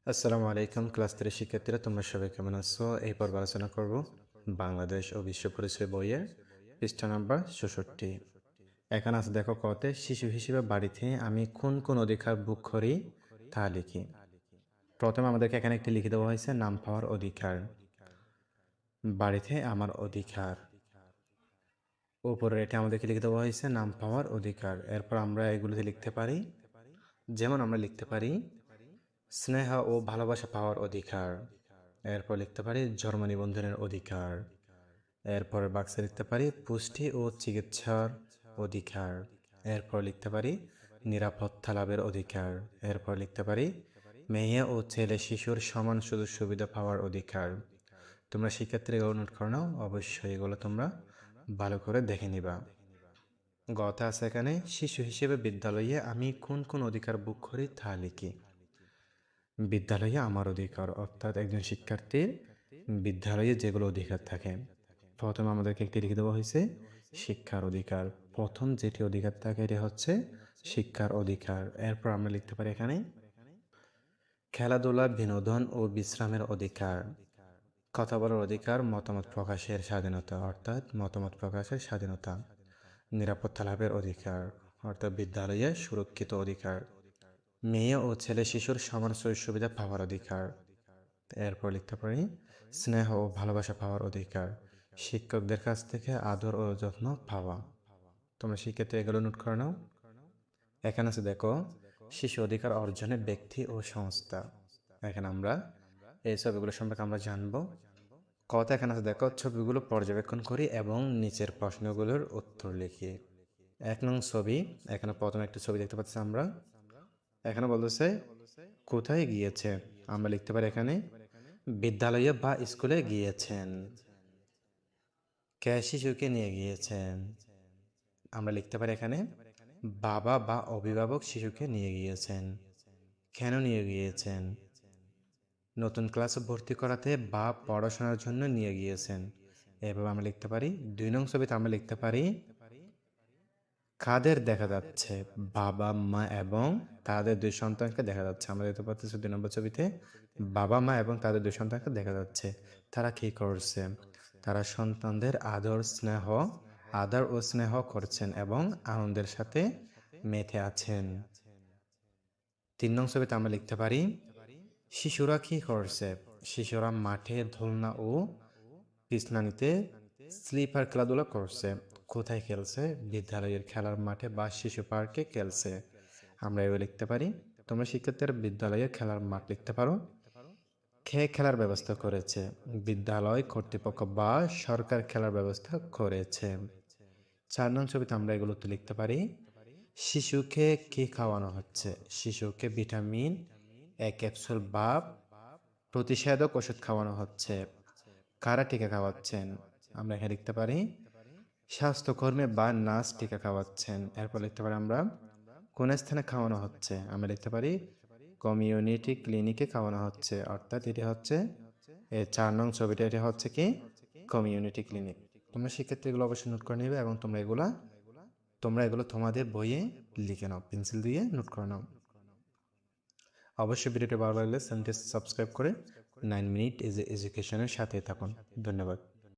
আসসালামু আলাইকুম ক্লাস 3 শিক্ষার্থীরা, তোমরা সবাই কেমন আছো? এই পর্ব আলোচনা করব বাংলাদেশ ও বিশ্ব পরিচয় বইয়ের পৃষ্ঠা নাম্বার 66। এখানে আছে দেখো, কতে শিশু হিসেবে বাড়িতে আমি কোন কোন অধিকার ভোগ করি তা লিখি। প্রথমে আমাদেরকে এখানে একটি লিখে দেওয়া হয়েছে নাম পাওয়ার অধিকার। বাড়িতে আমার অধিকার, উপরে এটা আমাদেরকে লিখে দেওয়া হয়েছে নাম পাওয়ার অধিকার। এরপর আমরা এগুলোতে লিখতে পারি, যেমন আমরা লিখতে পারি স্নেহ ও ভালোবাসা পাওয়ার অধিকার। এরপর লিখতে পারি জন্ম নিবন্ধনের অধিকার। এরপর বাক্সে লিখতে পারি পুষ্টি ও চিকিৎসার অধিকার। এরপর লিখতে পারি নিরাপত্তা লাভের অধিকার। এরপর লিখতে পারি মেয়ে ও ছেলে শিশুর সমান সুযোগ সুবিধা পাওয়ার অধিকার। তোমরা শিক্ষার্থীরা এগুলো নোট করে নাও, অবশ্যই এগুলো তোমরা ভালো করে দেখে নিবা। গতা আছে এখানে শিশু হিসেবে বিদ্যালয়ে আমি কোন কোন অধিকার ভোগ করি তা লিখি। বিদ্যালয়ে আমার অধিকার, অর্থাৎ একজন শিক্ষার্থীর বিদ্যালয়ে যেগুলো অধিকার থাকে। প্রথমে আমাদেরকে একটি লিখে দেওয়া হয়েছে শিক্ষার অধিকার। প্রথম যেটি অধিকার থাকে এটি হচ্ছে শিক্ষার অধিকার। এরপর আমরা লিখতে পারি এখানে খেলাধুলা, বিনোদন ও বিশ্রামের অধিকার। কথা বলার অধিকার, মতামত প্রকাশের স্বাধীনতা, অর্থাৎ মতামত প্রকাশের স্বাধীনতা। নিরাপত্তা লাভের অধিকার, অর্থাৎ বিদ্যালয়ে সুরক্ষিত অধিকার। মেয়ে ও ছেলে শিশুর সমান সুযোগ সুবিধা পাওয়ার অধিকার। এরপর লিখতে পারি স্নেহ ও ভালোবাসা পাওয়ার অধিকার, শিক্ষকদের কাছ থেকে আদর ও যত্ন পাওয়া। তোমরা শিক্ষার্থী এগুলো নোট করে নাও। এখানে আছে দেখো শিশু অধিকার অর্জনে ব্যক্তি ও সংস্থা। এখানে আমরা এই ছবিগুলো সম্পর্কে আমরা জানবো। কথা এখানে আছে দেখো ছবিগুলো পর্যবেক্ষণ করি এবং নিচের প্রশ্নগুলোর উত্তর লিখি। 1 নং ছবি, এখানে প্রথমে একটা ছবি দেখতে পাচ্ছি আমরা। এখানে বলতেছে কোথায় গিয়েছে, আমরা লিখতে পারি এখানে বিদ্যালয়ে বা স্কুলে গিয়েছেন। কে শিশুকে নিয়ে গিয়েছেন, আমরা লিখতে পারি এখানে বাবা বা অভিভাবক শিশুকে নিয়ে গিয়েছেন। কেন নিয়ে গিয়েছেন, নতুন ক্লাসে ভর্তি করাতে বা পড়াশোনার জন্য নিয়ে গিয়েছেন। এভাবে আমরা লিখতে পারি। 2 নং ছবিতে আমরা লিখতে পারি কাদের দেখা যাচ্ছে, বাবা মা এবং তাদের 2 সন্তানকে দেখা যাচ্ছে। আমরা দেখতে পাচ্ছি 2 নম্বর ছবিতে বাবা মা এবং তাদের 2 সন্তানকে দেখা যাচ্ছে। তারা কি করছে, তারা সন্তানদের আদর ও স্নেহ করছেন এবং আনন্দের সাথে মেতে আছেন। 3 নং ছবিতে আমরা লিখতে পারি শিশুরা কি করছে, শিশুরা মাঠে দোলনা ও পিছনানিতে স্লিপার খেলাধুলা করছে। কোথায় খেলছে, বিদ্যালয়ের খেলার মাঠে বা শিশু পার্কে খেলছে। আমরা এও লিখতে পারি। তোমরা শিক্ষার্থীরা বিদ্যালয়ের খেলার মাঠ লিখতে পারো। কে খেলার ব্যবস্থা করেছে, বিদ্যালয় কর্তৃপক্ষ বা সরকার খেলার ব্যবস্থা করেছে। 4 নং ছবিতে আমরা এগুলো তো লিখতে পারি শিশুকে কি খাওয়ানো হচ্ছে, শিশুকে ভিটামিন এ ক্যাপসুল বা প্রতিষেধক ওষুধ খাওয়ানো হচ্ছে। কারা টিকা খাওয়াচ্ছেন, আমরা এখানে লিখতে পারি স্বাস্থ্যকর্মী বা নার্স টিকা খাওয়াচ্ছেন। এরপর লিখতে পারি আমরা কোন স্থানে খাওয়ানো হচ্ছে, আমরা লিখতে পারি কমিউনিটি ক্লিনিকে খাওয়ানো হচ্ছে। অর্থাৎ এটি হচ্ছে 4 নং ছবিটা, এটি হচ্ছে কি কমিউনিটি ক্লিনিক। তোমরা শিক্ষার্থীগুলো অবশ্যই নোট করে নেবে এবং তোমরা এগুলো তোমাদের বইয়ে লিখে নাও, পেন্সিল দিয়ে নোট করে নাও। অবশ্যই ভিডিওটি ভালো লাগলে চ্যানেলটি সাবস্ক্রাইব করে 9 মিনিট এডুকেশনের সাথে থাকুন। ধন্যবাদ।